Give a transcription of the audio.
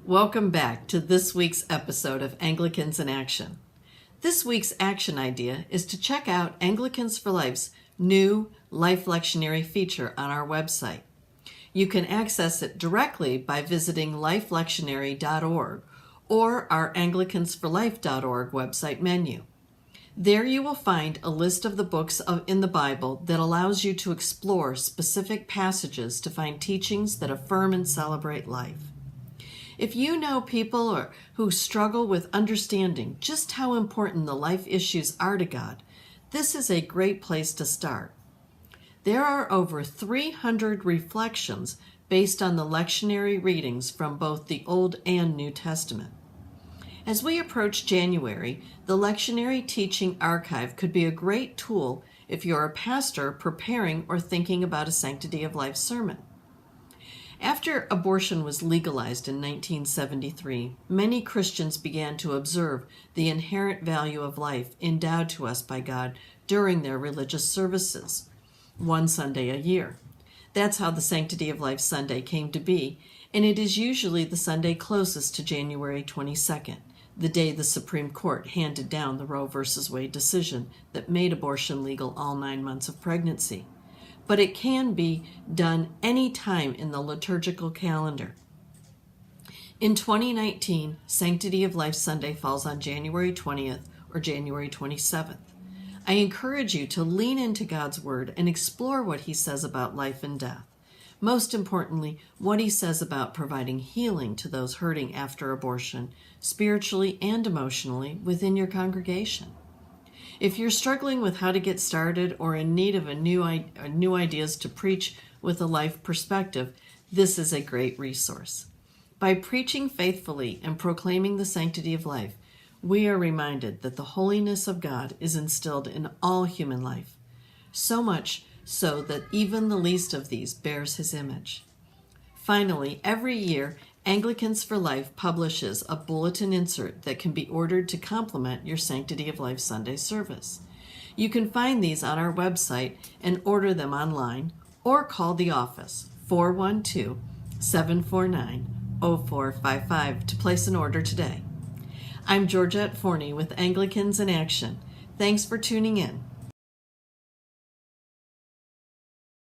Welcome back to this week's episode of Anglicans in Action. This week's action idea is to check out Anglicans for Life's new Life Lectionary feature on our website. You can access it directly by visiting lifelectionary.org or our anglicansforlife.org website menu. There you will find a list of the books in the Bible that allows you to explore specific passages to find teachings that affirm and celebrate life. If you know people who struggle with understanding just how important the life issues are to God, this is a great place to start. There are over 300 reflections based on the lectionary readings from both the Old and New Testament. As we approach January, the Lectionary Teaching Archive could be a great tool if you're a pastor preparing or thinking about a Sanctity of Life sermon. After abortion was legalized in 1973, many Christians began to observe the inherent value of life endowed to us by God during their religious services, one Sunday a year. That's how the Sanctity of Life Sunday came to be, and it is usually the Sunday closest to January 22nd, the day the Supreme Court handed down the Roe v. Wade decision that made abortion legal all 9 months of pregnancy. But it can be done any time in the liturgical calendar. In 2019, Sanctity of Life Sunday falls on January 20th or January 27th. I encourage you to lean into God's Word and explore what He says about life and death. Most importantly, what He says about providing healing to those hurting after abortion, spiritually and emotionally, within your congregation. If you're struggling with how to get started or in need of new ideas to preach with a life perspective, this is a great resource. By preaching faithfully and proclaiming the sanctity of life, we are reminded that the holiness of God is instilled in all human life, so much so that even the least of these bears His image. Finally, every year, Anglicans for Life publishes a bulletin insert that can be ordered to complement your Sanctity of Life Sunday service. You can find these on our website and order them online, or call the office 412-749-0455 to place an order today. I'm Georgette Forney with Anglicans in Action. Thanks for tuning in.